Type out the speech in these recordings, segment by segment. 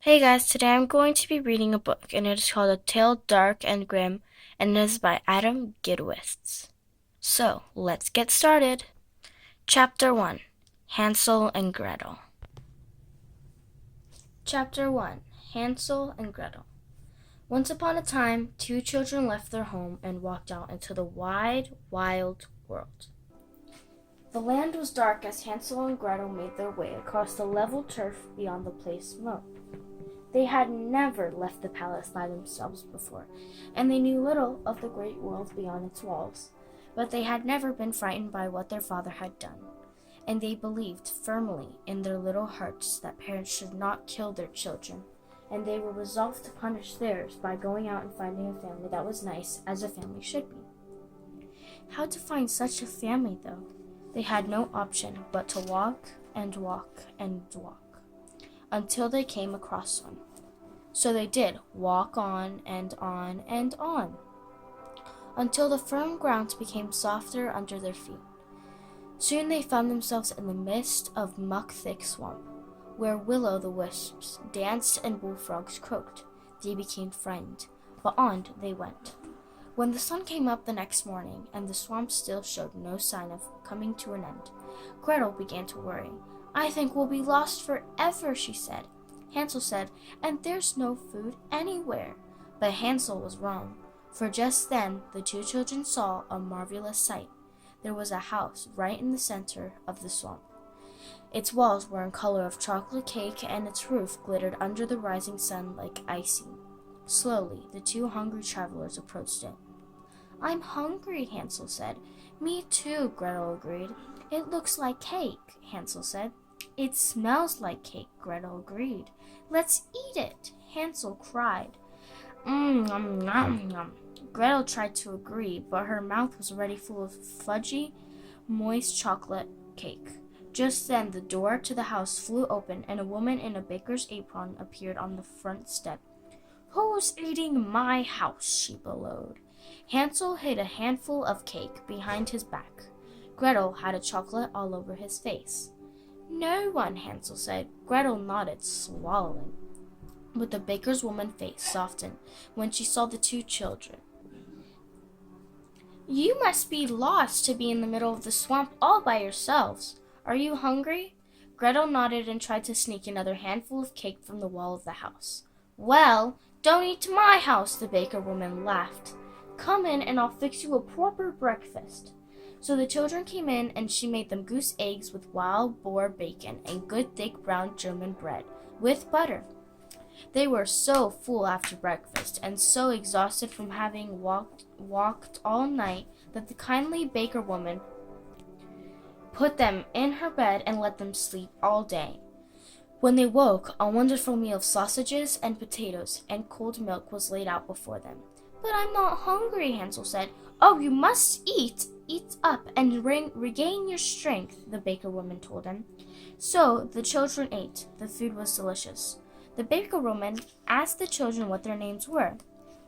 Hey guys, today I'm going to be reading a book, and it is called A Tale Dark and Grim, and it is by Adam Gidwitz. So, let's get started. Chapter 1 Hansel and Gretel. Chapter 1 Hansel and Gretel. Once upon a time, two children left their home and walked out into the wide, wild world. The land was dark as Hansel and Gretel made their way across the level turf beyond the place moat. They had never left the palace by themselves before, and they knew little of the great world beyond its walls. But they had never been frightened by what their father had done, and they believed firmly in their little hearts that parents should not kill their children, and they were resolved to punish theirs by going out and finding a family that was nice, as a family should be. How to find such a family, though? They had no option but to walk and walk and walk until they came across one. So they did walk on and on and on, until the firm ground became softer under their feet. Soon they found themselves in the midst of muck-thick swamp, where will-o'-the-wisps danced and bullfrogs croaked. They became frightened, but on they went. When the sun came up the next morning, and the swamp still showed no sign of coming to an end, Gretel began to worry. "I think we'll be lost forever," she said. Hansel said, "And there's no food anywhere." But Hansel was wrong, for just then the two children saw a marvelous sight. There was a house right in the center of the swamp. Its walls were in color of chocolate cake, and its roof glittered under the rising sun like icing. Slowly, the two hungry travelers approached it. "I'm hungry," Hansel said. "Me too," Gretel agreed. "It looks like cake," Hansel said. "It smells like cake," Gretel agreed. "Let's eat it," Hansel cried. Nom, nom, nom. Gretel tried to agree, but her mouth was already full of fudgy, moist chocolate cake. Just then the door to the house flew open, and a woman in a baker's apron appeared on the front step. "Who's eating my house?" she bellowed. Hansel hid a handful of cake behind his back. Gretel had a chocolate all over his face. "No one," Hansel said. Gretel nodded, swallowing. But the baker's woman's face softened when she saw the two children. "You must be lost to be in the middle of the swamp all by yourselves. Are you hungry?" Gretel nodded and tried to sneak another handful of cake from the wall of the house. "Well, don't eat my house," the baker woman laughed. "Come in and I'll fix you a proper breakfast." So the children came in, and she made them goose eggs with wild boar bacon and good thick brown German bread with butter. They were so full after breakfast and so exhausted from having walked all night that the kindly baker woman put them in her bed and let them sleep all day. When they woke, a wonderful meal of sausages and potatoes and cold milk was laid out before them. "But I'm not hungry," Hansel said. "Oh, you must eat. Eat up and regain your strength," the baker woman told him. So the children ate. The food was delicious. The baker woman asked the children what their names were.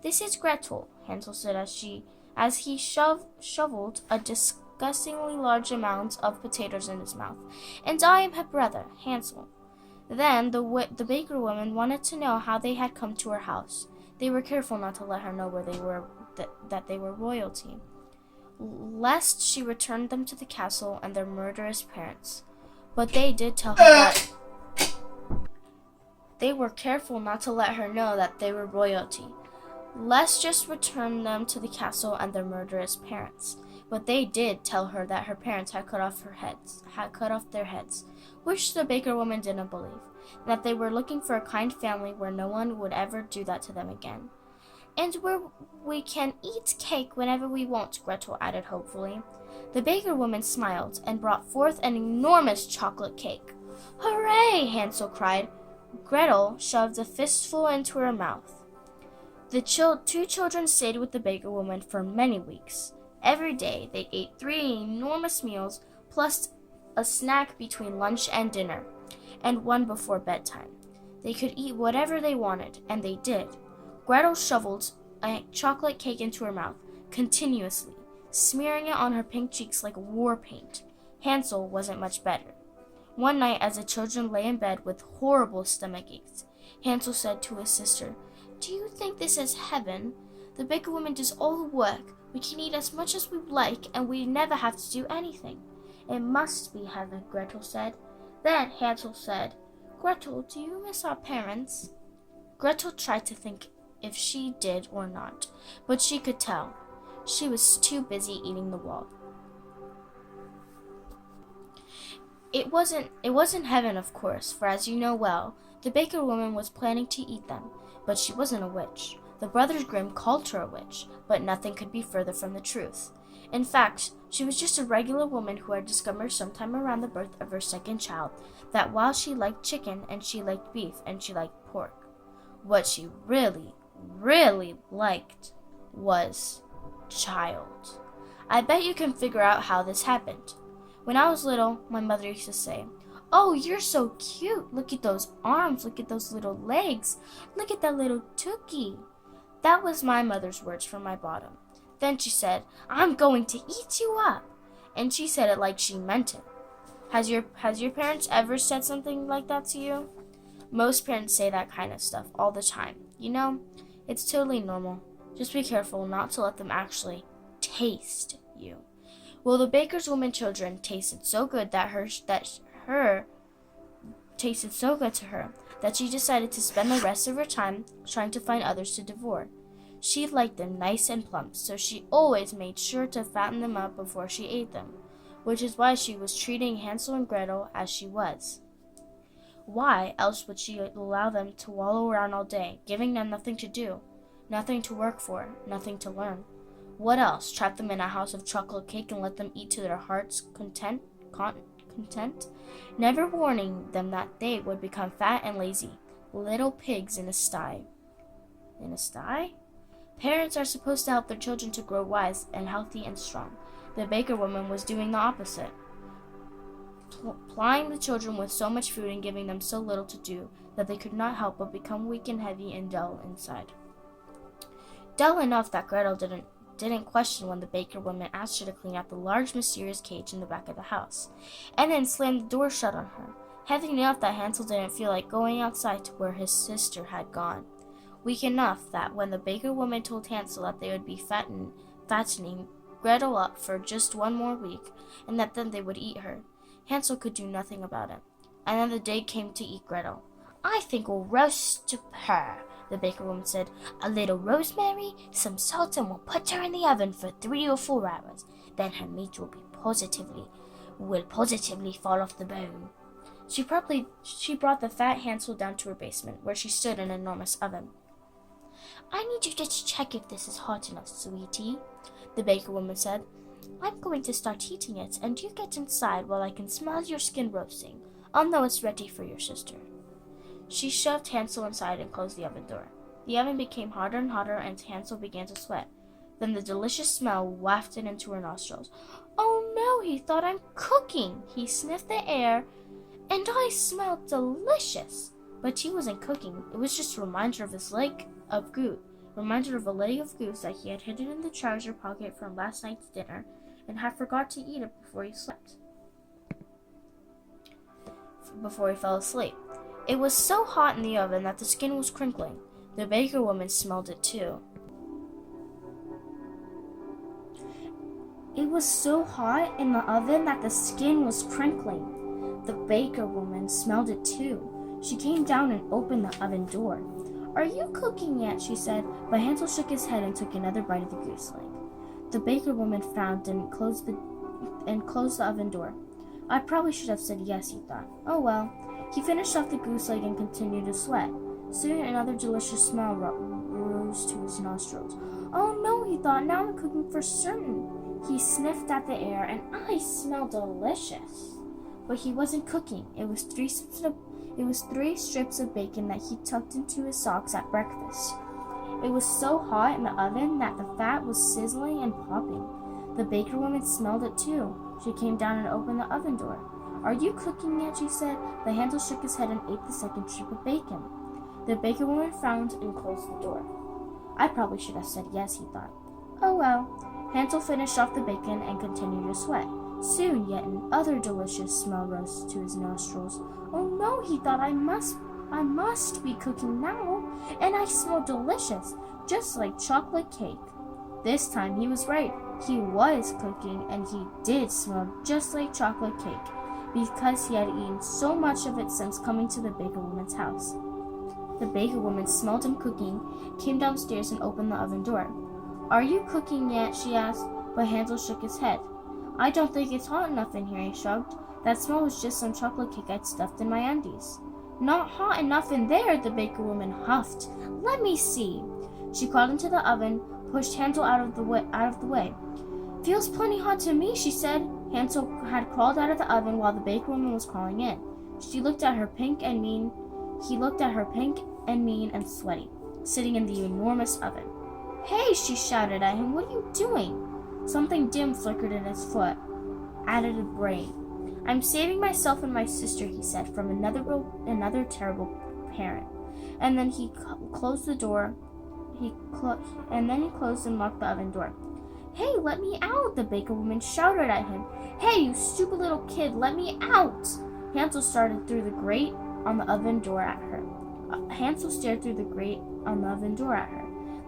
"This is Gretel," Hansel said as he shoveled a disgustingly large amount of potatoes in his mouth. "And I am her brother, Hansel." Then the baker woman wanted to know how they had come to her house. They were careful not to let her know where they were, that they were royalty, lest she returned them to the castle and their murderous parents. But they did tell her that they were careful not to let her know that they were royalty, lest just return them to the castle and their murderous parents. But they did tell her that her parents had cut off their heads, which the baker woman didn't believe, and that they were looking for a kind family where no one would ever do that to them again. "And where we can eat cake whenever we want," Gretel added hopefully. The baker woman smiled and brought forth an enormous chocolate cake. "Hooray!" Hansel cried. Gretel shoved a fistful into her mouth. The two children stayed with the baker woman for many weeks. Every day they ate 3 enormous meals, plus a snack between lunch and dinner, and one before bedtime. They could eat whatever they wanted, and they did. Gretel shoveled a chocolate cake into her mouth continuously, smearing it on her pink cheeks like war paint. Hansel wasn't much better. One night, as the children lay in bed with horrible stomach aches, Hansel said to his sister, "Do you think this is heaven? The baker woman does all the work. We can eat as much as we like, and we never have to do anything." "It must be heaven," Gretel said. Then Hansel said, "Gretel, do you miss our parents?" Gretel tried to think if she did or not, but she could tell. She was too busy eating the wall. It wasn't heaven, of course, for as you know well, the baker woman was planning to eat them, but she wasn't a witch. The brothers Grimm called her a witch, but nothing could be further from the truth. In fact, she was just a regular woman who had discovered sometime around the birth of her second child that while she liked chicken and she liked beef and she liked pork, what she really, really liked was child. I bet you can figure out how this happened. When I was little, my mother used to say, "Oh, you're so cute. Look at those arms. Look at those little legs. Look at that little tookie." That was my mother's words from my bottom. Then she said, "I'm going to eat you up." And she said it like she meant it. Has your parents ever said something like that to you? Most parents say that kind of stuff all the time. You know, it's totally normal. Just be careful not to let them actually taste you. Well, the baker's woman children tasted so good to her that she decided to spend the rest of her time trying to find others to devour. She liked them nice and plump, so she always made sure to fatten them up before she ate them, which is why she was treating Hansel and Gretel as she was. Why else would she allow them to wallow around all day, giving them nothing to do, nothing to work for, nothing to learn? What else? Trap them in a house of chocolate cake and let them eat to their heart's content, never warning them that they would become fat and lazy, little pigs in a sty. In a sty? Parents are supposed to help their children to grow wise and healthy and strong. The baker woman was doing the opposite, plying the children with so much food and giving them so little to do that they could not help but become weak and heavy and dull inside. Dull enough that Gretel didn't question when the baker woman asked her to clean out the large mysterious cage in the back of the house, and then slammed the door shut on her. Heavy enough that Hansel didn't feel like going outside to where his sister had gone. Weak enough that when the baker woman told Hansel that they would be fattening Gretel up for just one more week, and that then they would eat her, Hansel could do nothing about it. And then the day came to eat Gretel. "I think we'll roast her," the baker woman said. "A little rosemary, some salt, and we'll put her in the oven for 3 or 4 hours. Then her meat will positively fall off the bone." She brought the fat Hansel down to her basement, where she stood in an enormous oven. "I need you to check if this is hot enough, sweetie," the baker woman said. "I'm going to start heating it, and you get inside while I can smell your skin roasting. I'll know it's ready for your sister." She shoved Hansel inside and closed the oven door. The oven became hotter and hotter, and Hansel began to sweat. Then the delicious smell wafted into her nostrils. "Oh no," he thought, "I'm cooking." He sniffed the air, and I smelled delicious. But he wasn't cooking. It was just a reminder of his leg of goose. Reminder of a leg of goose that he had hidden in the trouser pocket from last night's dinner and had forgot to eat it before he fell asleep. It was so hot in the oven that the skin was crinkling. The baker woman smelled it too. It was so hot in the oven that the skin was crinkling. The baker woman smelled it too. She came down and opened the oven door. "Are you cooking yet?" she said, but Hansel shook his head and took another bite of the goose leg. The baker woman frowned and closed the oven door. "I probably should have said yes," he thought. "Oh well." He finished off the goose leg and continued to sweat. Soon another delicious smell rose to his nostrils. "Oh no," he thought, "now I'm cooking for certain." He sniffed at the air, and I smelled delicious. But he wasn't cooking. It was 3 strips of bacon that he tucked into his socks at breakfast. It was so hot in the oven that the fat was sizzling and popping. The baker woman smelled it too. She came down and opened the oven door. "Are you cooking yet?" she said, but Hansel shook his head and ate the second strip of bacon. The baker woman frowned and closed the door. I probably should have said yes, he thought. Oh well. Hansel finished off the bacon and continued to sweat. Soon yet another delicious smell rose to his nostrils. Oh no, he thought, I I must be cooking now, and I smell delicious, just like chocolate cake. This time he was right. He was cooking, and he did smell just like chocolate cake, because he had eaten so much of it since coming to the baker woman's house. The baker woman smelled him cooking, came downstairs and opened the oven door. Are you cooking yet? She asked, but Hansel shook his head. I don't think it's hot enough in here, he shrugged. That smell was just some chocolate cake I'd stuffed in my undies. Not hot enough in there, the baker woman huffed. Let me see. She crawled into the oven, pushed Hansel out of the way. Feels plenty hot to me, she said. Hansel had crawled out of the oven while the baker woman was crawling in. He looked at her pink and mean and sweaty, sitting in the enormous oven. Hey, she shouted at him, what are you doing? Something dim flickered in his foot. Added a brain. I'm saving myself and my sister, he said, from another terrible parent. And then he closed the door. He closed and locked the oven door. Hey, let me out, the baker woman shouted at him. Hey, you stupid little kid, let me out! Hansel stared through the grate on the oven door at her.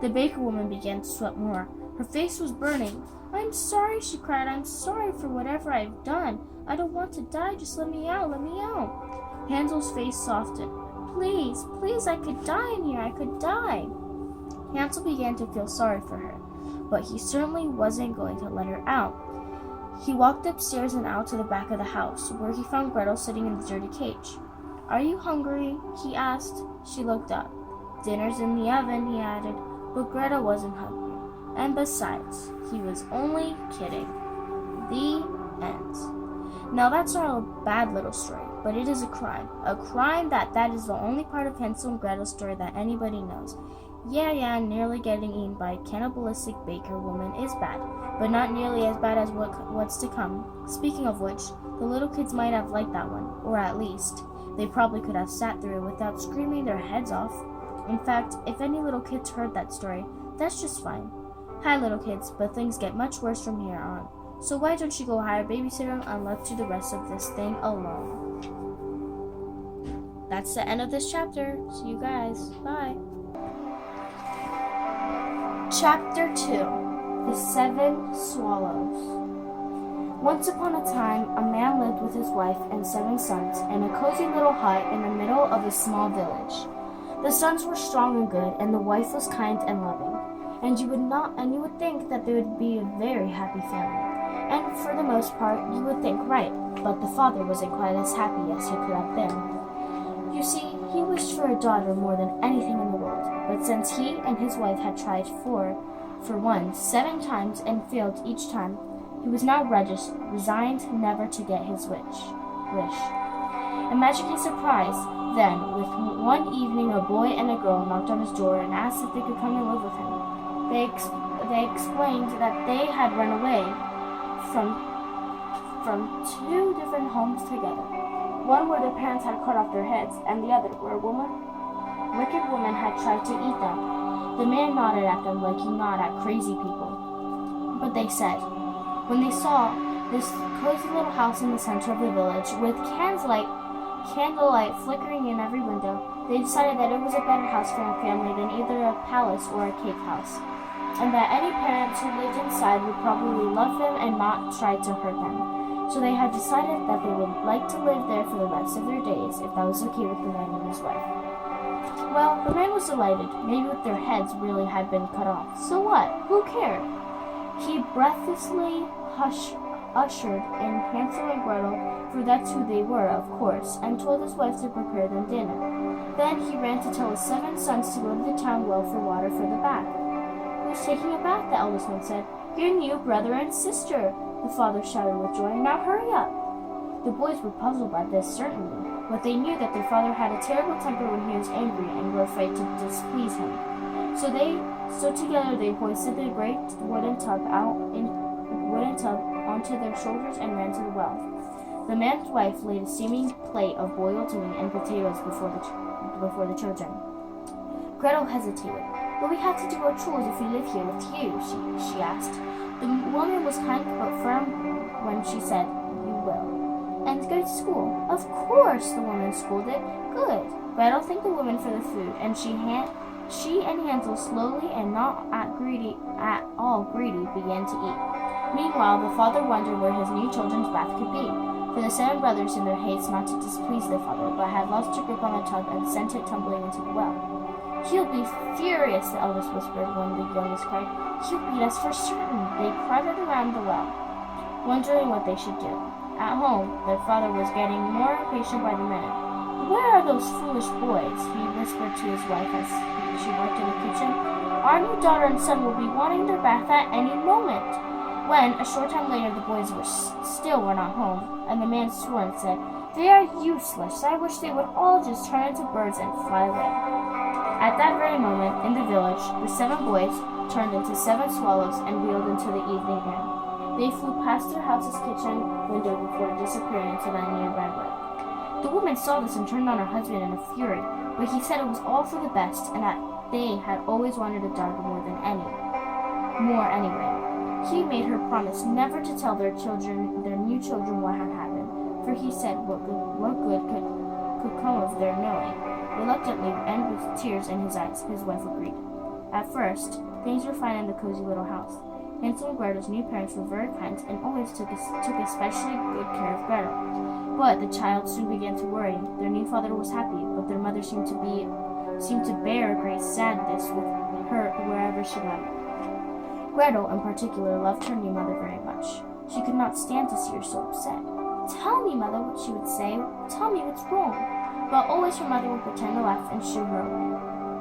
The baker woman began to sweat more. Her face was burning. I'm sorry, she cried. I'm sorry for whatever I've done. I don't want to die. Just let me out. Let me out. Hansel's face softened. Please, please, I could die in here. I could die. Hansel began to feel sorry for her, but he certainly wasn't going to let her out. He walked upstairs and out to the back of the house, where he found Gretel sitting in the dirty cage. Are you hungry? He asked. She looked up. Dinner's in the oven, he added, but Gretel wasn't hungry. And besides, he was only kidding. The end. Now that's not a bad little story, but it is a crime. A crime that is the only part of Hansel and Gretel's story that anybody knows. Yeah, nearly getting eaten by a cannibalistic baker woman is bad, but not nearly as bad as what's to come. Speaking of which, the little kids might have liked that one, or at least, they probably could have sat through it without screaming their heads off. In fact, if any little kids heard that story, that's just fine. Hi, little kids, but things get much worse from here on. So why don't you go hire a babysitter and let's do the rest of this thing alone. That's the end of this chapter. See you guys. Bye. Chapter 2. The 7 Swallows. Once upon a time, a man lived with his wife and 7 sons in a cozy little hut in the middle of a small village. The sons were strong and good, and the wife was kind and loving. And you would think that they would be a very happy family. And for the most part, you would think right, but the father wasn't quite as happy as he could have been. You see, he wished for a daughter more than anything in the world, but since he and his wife had tried for 7 times and failed each time, he was now resigned never to get his wish. Imagine his surprise then, with one evening a boy and a girl knocked on his door and asked if they could come and live with him. They explained that they had run away from 2 different homes together. One where their parents had cut off their heads, and the other where a wicked woman had tried to eat them. The man nodded at them like you nod at crazy people. But they said, when they saw this cozy little house in the center of the village with candlelight flickering in every window, they decided that it was a better house for a family than either a palace or a cake house, and that any parents who lived inside would probably love them and not try to hurt them. So they had decided that they would like to live there for the rest of their days, if that was okay with the man and his wife. Well, the man was delighted. Maybe their heads really had been cut off. So what? Who cared? He breathlessly ushered in Hansel and Gretel, for that's who they were, of course, and told his wife to prepare them dinner. Then he ran to tell his 7 sons to go to the town well for water for the bath. Who's taking a bath? The eldest one said. Your new brother and sister, the father shouted with joy. Now hurry up. The boys were puzzled by this, certainly, but they knew that their father had a terrible temper when he was angry and were afraid to displease him. So together they hoisted the great wooden tub onto their shoulders and ran to the well. The man's wife laid a steaming plate of boiled meat and potatoes before the children. Gretel hesitated. Will we have to do our chores if we live here with you? She asked. The woman was kind but firm when she said, you will. And go to school. Of course, the woman scolded. Good. Gretel thanked the woman for the food, and she and Hansel, slowly and not at all greedy, began to eat. Meanwhile, the father wondered where his new children's bath could be, for the 7 brothers, in their haste not to displease their father, but had lost their grip on the tub and sent it tumbling into the well. "He'll be furious," the eldest whispered when the youngest cried. "He'll beat us for certain." They crowded around the well, wondering what they should do. At home, their father was getting more impatient by the minute. "Where are those foolish boys?" he whispered to his wife as she worked in the kitchen. "Our new daughter and son will be wanting their bath at any moment." When, a short time later, the boys were not home, and the man swore and said, "They are useless. I wish they would all just turn into birds and fly away." At that very moment, in the village, the 7 boys turned into 7 swallows and wheeled into the evening air. They flew past their house's kitchen window before disappearing into the nearby wood. The woman saw this and turned on her husband in a fury, but he said it was all for the best and that they had always wanted a daughter more anyway. He made her promise never to tell their new children what had happened, for he said what good could come of their knowing. Reluctantly, and with tears in his eyes, his wife agreed. At first, things were fine in the cozy little house. Hansel and Gretel's new parents were very kind and always took especially good care of Gretel. But the child soon began to worry. Their new father was happy, but their mother seemed to bear a great sadness with her wherever she went. Gretel, in particular, loved her new mother very much. She could not stand to see her so upset. "Tell me, mother," what she would say. "Tell me what's wrong." But always her mother would pretend to laugh and shoo her away.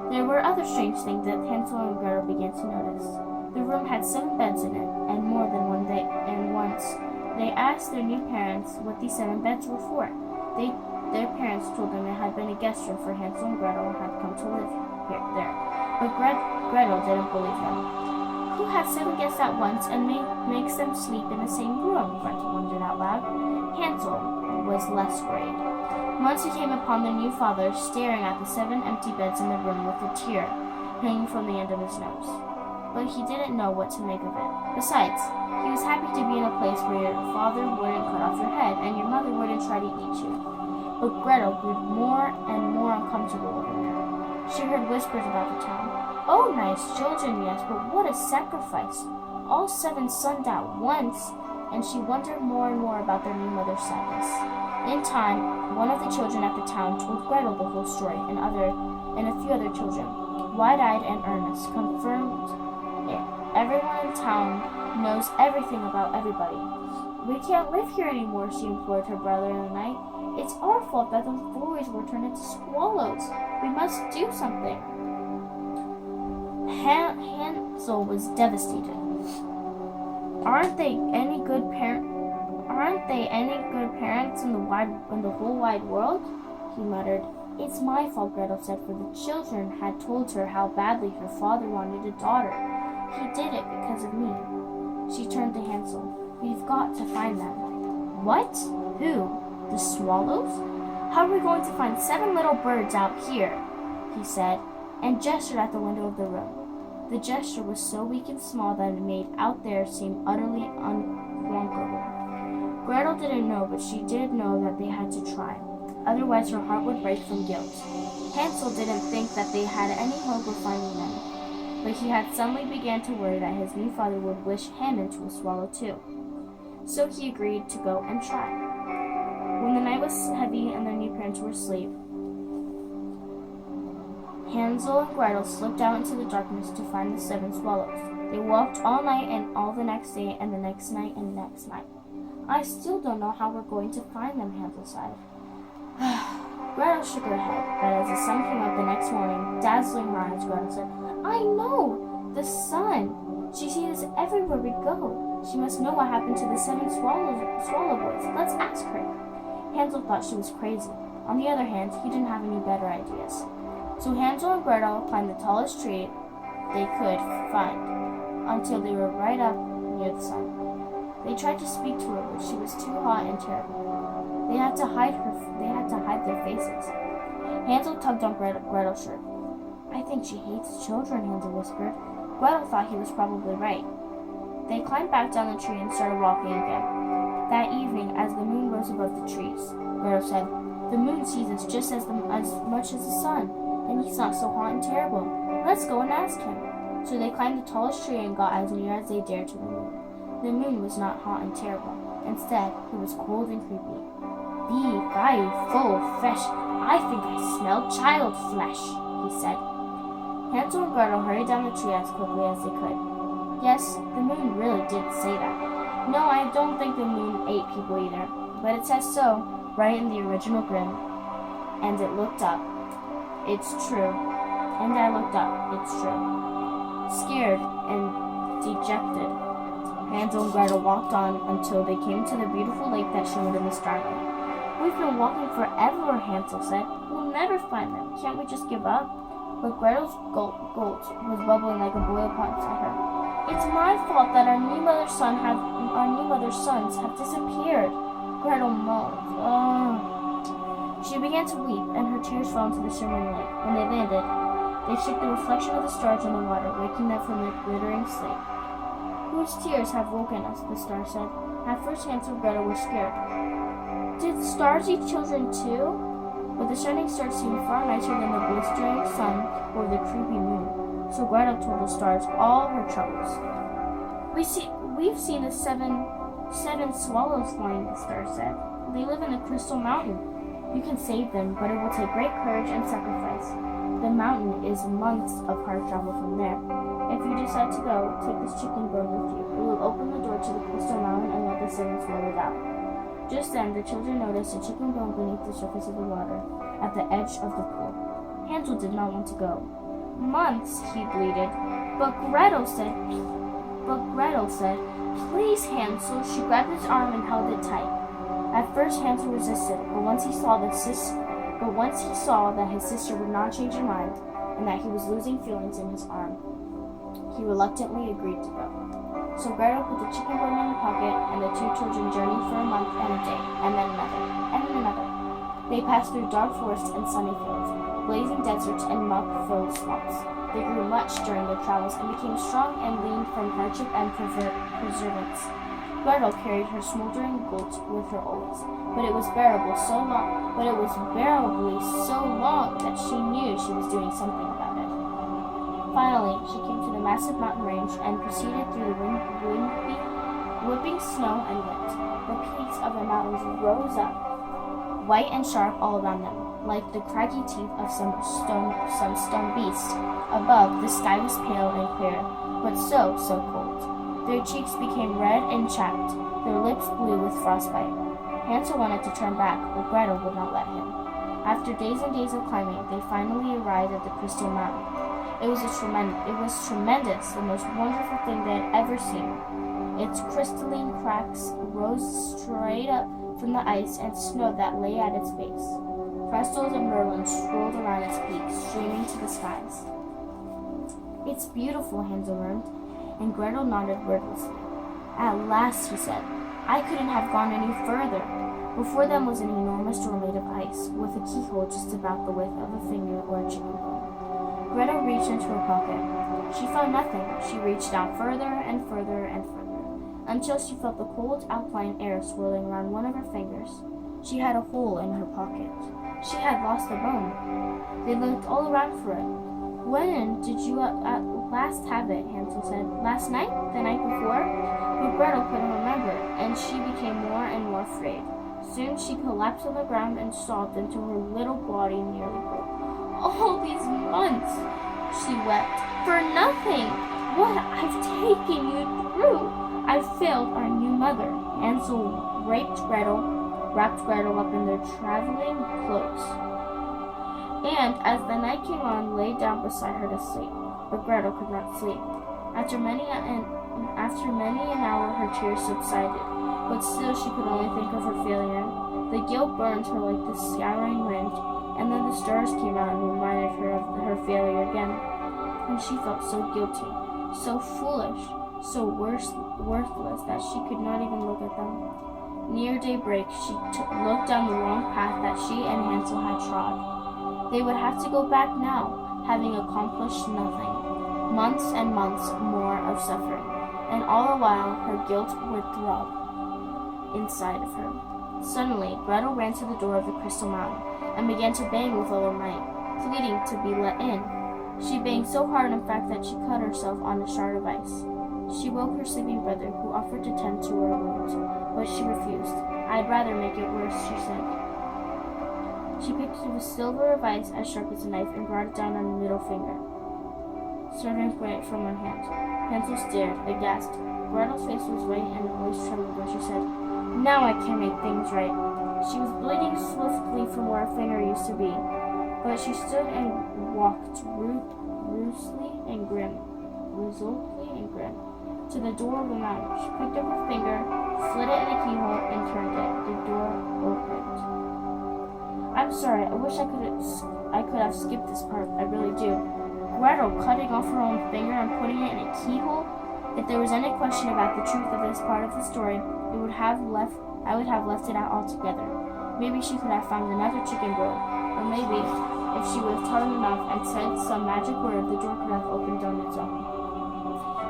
There were other strange things that Hansel and Gretel began to notice. The room had 7 beds in it, and more than one day, and once they asked their new parents what these 7 beds were for. Their parents told them it had been a guest room, for Hansel and Gretel had come to live there. But Gretel didn't believe them. "Who has 7 guests at once and makes them sleep in the same room?" Gretel wondered out loud. Hansel was less worried. Once he came upon the new father staring at the 7 empty beds in the room with a tear hanging from the end of his nose. But he didn't know what to make of it. Besides, he was happy to be in a place where your father wouldn't cut off your head and your mother wouldn't try to eat you. But Gretel grew more and more uncomfortable living there. She heard whispers about the town. "Oh, nice children, yes, but what a sacrifice! All 7 sunned at once," and she wondered more and more about their new mother's sadness. In time, one of the children at the town told Gretel the whole story, and a few other children, wide-eyed and earnest, confirmed it. "Everyone in town knows everything about everybody." "We can't live here anymore," she implored her brother in the night. "It's our fault that those boys were turned into swallows. We must do something." Hansel was devastated. Aren't they any good parents in the whole wide world?" he muttered. "It's my fault," Gretel said, for the children had told her how badly her father wanted a daughter. "He did it because of me." She turned to Hansel. "We've got to find them." "What? Who? The swallows? How are we going to find 7 little birds out here?" he said, and gestured at the window of the room. The gesture was so weak and small that it made out there seem utterly unconquerable. Gretel didn't know, but she did know that they had to try. Otherwise her heart would break from guilt. Hansel didn't think that they had any hope of finding them, but he had suddenly began to worry that his new father would wish him into a swallow too. So he agreed to go and try. When the night was heavy and their new parents were asleep, Hansel and Gretel slipped out into the darkness to find the 7 swallows. They walked all night and all the next day and the next night and the next night. "I still don't know how we're going to find them," Hansel sighed. Gretel shook her head, but as the sun came up the next morning, dazzling her eyes, Gretel said, "I know! The sun! She sees us everywhere we go. She must know what happened to the 7 swallow boys. Let's ask her." Hansel thought she was crazy. On the other hand, he didn't have any better ideas. So Hansel and Gretel climbed the tallest tree they could find until they were right up near the sun. They tried to speak to her, but she was too hot and terrible. They had to hide their faces. Hansel tugged on Gretel's shirt. "I think she hates children," Hansel whispered. Gretel thought he was probably right. They climbed back down the tree and started walking again. That evening, as the moon rose above the trees, Gretel said, The moon sees us just as much as the sun, and he's not so hot and terrible. Let's go and ask him." So they climbed the tallest tree and got as near as they dared to the moon. The moon was not hot and terrible. Instead, he was cold and creepy. "Be very full of fish. I think I smell child flesh," he said. Hansel and Gretel hurried down the tree as quickly as they could. Yes, the moon really did say that. No, I don't think the moon ate people either, but it says so, right in the original Grimm. And it looked up. It's true. And I looked up. It's true. Scared and dejected, Hansel and Gretel walked on until they came to the beautiful lake that shimmered in the starlight. "We've been walking forever," Hansel said. "We'll never find them. Can't we just give up?" But Gretel's gulp was bubbling like a boiled pot inside her. "It's my fault that our new mother's sons have disappeared," Gretel moaned. She began to weep, and her tears fell into the shimmering lake. When they landed, they shook the reflection of the stars in the water, waking them from their glittering sleep. "Whose tears have woken us?" the star said. At first Hansel and Gretel were scared. Did the stars eat children too? But the shining stars seemed far nicer than the blistering sun or the creepy moon. So Gretel told the stars all her troubles. We've seen the seven swallows flying," the star said. "They live in the Crystal Mountain. You can save them, but it will take great courage and sacrifice. The mountain is months of hard travel from there. If you decide to go, take this chicken bone with you. It will open the door to the Crystal Mountain and let the seven swallows out." Just then, the children noticed a chicken bone beneath the surface of the water, at the edge of the pool. Hansel did not want to go. "Months," he bleated. But Gretel said, "Please, Hansel." She grabbed his arm and held it tight. At first, Hansel resisted, but once he saw that his sister would not change her mind and that he was losing feelings in his arm, he reluctantly agreed to go. So Gretel put the chicken bone in her pocket, and the two children journeyed for a month and a day, and then another, and then another. They passed through dark forests and sunny fields, blazing deserts and muck-filled swamps. They grew much during their travels and became strong and lean from hardship and perseverance. Gretel carried her smoldering guilt with her always, but it was bearably so long that she knew she was doing something about it. Finally, she came to the massive mountain range and proceeded through the whipping snow and wind. The peaks of the mountains rose up, white and sharp all around them, like the craggy teeth of some stone beast. Above, the sky was pale and clear, but so cold. Their cheeks became red and chapped, their lips blue with frostbite. Hansel wanted to turn back, but Gretel would not let him. After days and days of climbing, they finally arrived at the Crystal Mountain. It was tremendous, the most wonderful thing they had ever seen. Its crystalline cracks rose straight up from the ice and snow that lay at its base. Crystals and merlins swirled around its peak, streaming to the skies. "It's beautiful," Hansel murmured, and Gretel nodded wordlessly. "At last," he said. "I couldn't have gone any further." Before them was an enormous door made of ice, with a keyhole just about the width of a finger or a chicken bone. Gretel reached into her pocket. She found nothing. She reached down further and further and further, until she felt the cold alpine air swirling around one of her fingers. She had a hole in her pocket. She had lost the bone. They looked all around for it. "When did you at last have it?" Hansel said. "Last night? The night before?" But Gretel couldn't remember, and she became more and more afraid. Soon she collapsed on the ground and sobbed until her little body nearly broke. "All these months," she wept, "for nothing! What I've taken you through! I've failed our new mother." Hansel wrapped Gretel up in their traveling clothes, and as the night came on, lay down beside her to sleep. But Gretel could not sleep. After many an hour, her tears subsided, but still she could only think of her failure. The guilt burned her like the scouring wind, and then the stars came out and reminded her of her failure again. And she felt so guilty, so foolish, so worthless that she could not even look at them. Near daybreak, she looked down the long path that she and Hansel had trod. They would have to go back now, having accomplished nothing. Months and months more of suffering, and all the while her guilt would throb inside of her. Suddenly, Gretel ran to the door of the crystal mountain and began to bang with all her might, pleading to be let in. She banged so hard, in fact, that she cut herself on a shard of ice. She woke her sleeping brother, who offered to tend to her wound, but she refused. "I'd rather make it worse," she said. She picked up a sliver of ice as sharp as a knife and brought it down on her middle finger, serving it from her hand. Hansel stared, aghast. Gretel's face was white and her voice trembled when she said, "Now I can make things right." She was bleeding swiftly from where her finger used to be, but she stood and walked resolutely and grim to the door of the mountain. She picked up her finger, slid it in the keyhole, and turned it. The door opened. "I'm sorry. I wish I could have skipped this part. I really do." Gretel cutting off her own finger and putting it in a keyhole. If there was any question about the truth of this part of the story, I would have left it out altogether. Maybe she could have found another chicken bone, or maybe, if she would have taught him enough and said some magic word, the door could have opened on its own.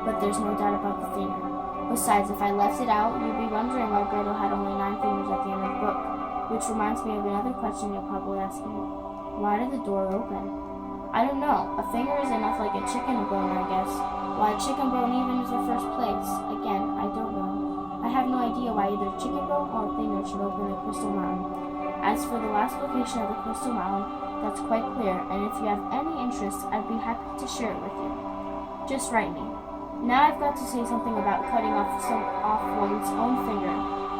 But there's no doubt about the finger. Besides, if I left it out, you'd be wondering why Gretel had only 9 fingers at the end of the book. Which reminds me of another question you're probably asking. Why did the door open? I don't know. A finger is enough like a chicken bone, I guess. Why a chicken bone even is the first place? Again, I don't know. I have no idea why either a chicken bone or a finger should open the crystal mountain. As for the last location of the crystal mountain, that's quite clear, and if you have any interest, I'd be happy to share it with you. Just write me. Now I've got to say something about cutting off one's own finger.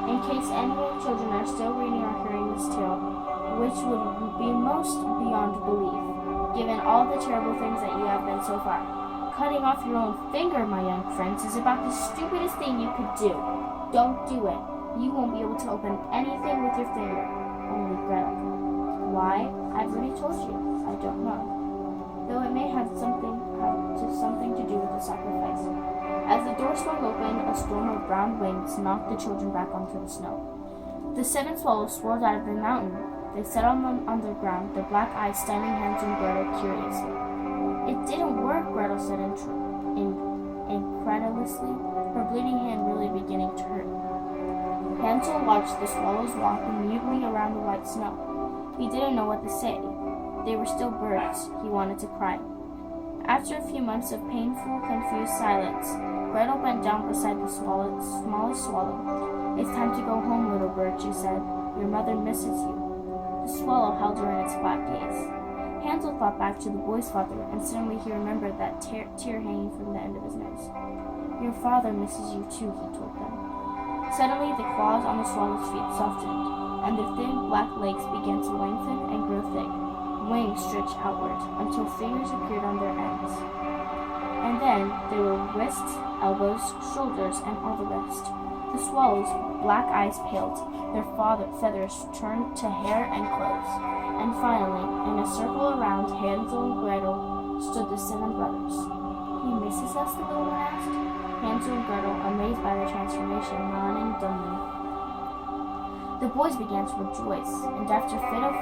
In case any children are still reading or hearing this tale, which would be most beyond belief, given all the terrible things that you have done so far. Cutting off your own finger, my young friends, is about the stupidest thing you could do. Don't do it. You won't be able to open anything with your finger. Only Gretel can. Why? I've already told you. I don't know. Though it may have something to do with the sacrifice. As the door swung open, a storm of brown wings knocked the children back onto the snow. The 7 swallows swirled out of the mountain. They settled on the ground, their black eyes staring Hansel and Gretel curiously. "It didn't work," Gretel said incredulously, her bleeding hand really beginning to hurt. Hansel watched the swallows walk mutely around the white snow. He didn't know what to say. They were still birds. He wanted to cry. After a few months of painful, confused silence, Gretel bent down beside the smallest swallow. "It's time to go home, little bird," she said. "Your mother misses you." The swallow held her in its black gaze. Hansel thought back to the boy's father, and suddenly he remembered that tear hanging from the end of his nose. "Your father misses you too," he told them. Suddenly the claws on the swallow's feet softened, and their thin black legs began to lengthen and grow thick. Wings stretched outward until fingers appeared on their ends. And then there were wrists, elbows, shoulders, and all the rest. The swallow's black eyes paled, their feathers turned to hair and clothes, and finally, in a circle around Hansel and Gretel, stood the 7 brothers. "He misses us?" the little one asked. Hansel and Gretel, amazed by the transformation, nodded dumbly. The boys began to rejoice, and after a fit of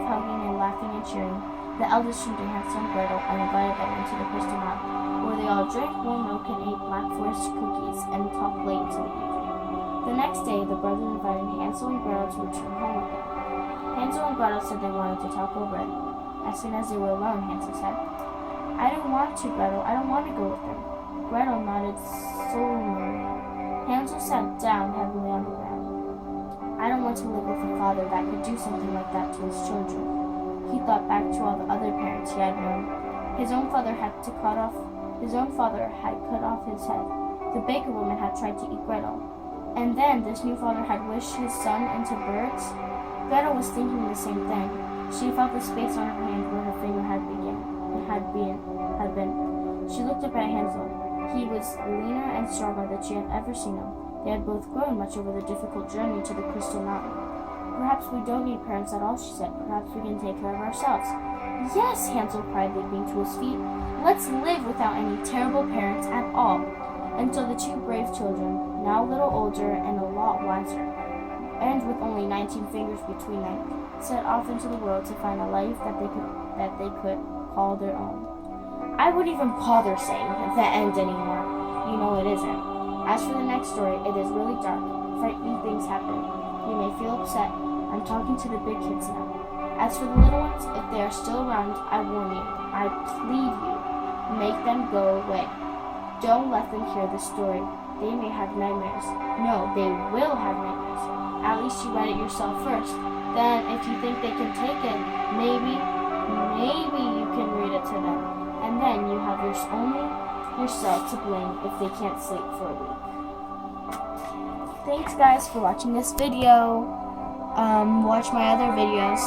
hugging and laughing and cheering, the eldest children Hansel and Gretel invited them into the crystal mountain, where they all drank warm milk and ate black forest cookies and talked late into the evening. The next day, the brothers invited Hansel and Gretel to return home with them. Hansel and Gretel said they wanted to talk over it. As soon as they were alone, Hansel said, "I don't want to, Gretel. I don't want to go with them." Gretel nodded solemnly. Hansel sat down heavily on the ground. "I don't want to live with a father that could do something like that to his children." He thought back to all the other parents he had known. His own father had cut off his head. The baker woman had tried to eat Gretel. And then this new father had wished his son into birds. Gretel was thinking the same thing. She felt the space on her hand where her finger had been. She looked up at Hansel. He was leaner and stronger than she had ever seen him. They had both grown much over the difficult journey to the crystal mountain. "Perhaps we don't need parents at all," she said. "Perhaps we can take care of ourselves." "Yes!" Hansel cried, leaping to his feet. "Let's live without any terrible parents at all." And so the 2 brave children, now a little older and a lot wiser, and with only 19 fingers between them, set off into the world to find a life that they could call their own. I wouldn't even bother saying the end anymore. You know it isn't. As for the next story, it is really dark. Frightening things happen. They may feel upset. I'm talking to the big kids now. As for the little ones, if they are still around, I warn you, I plead you, make them go away. Don't let them hear the story. They may have nightmares. No, they will have nightmares. At least you read it yourself first. Then, if you think they can take it, maybe you can read it to them. And then you have only yourself to blame if they can't sleep for a week. Thanks guys for watching this video. Watch my other videos.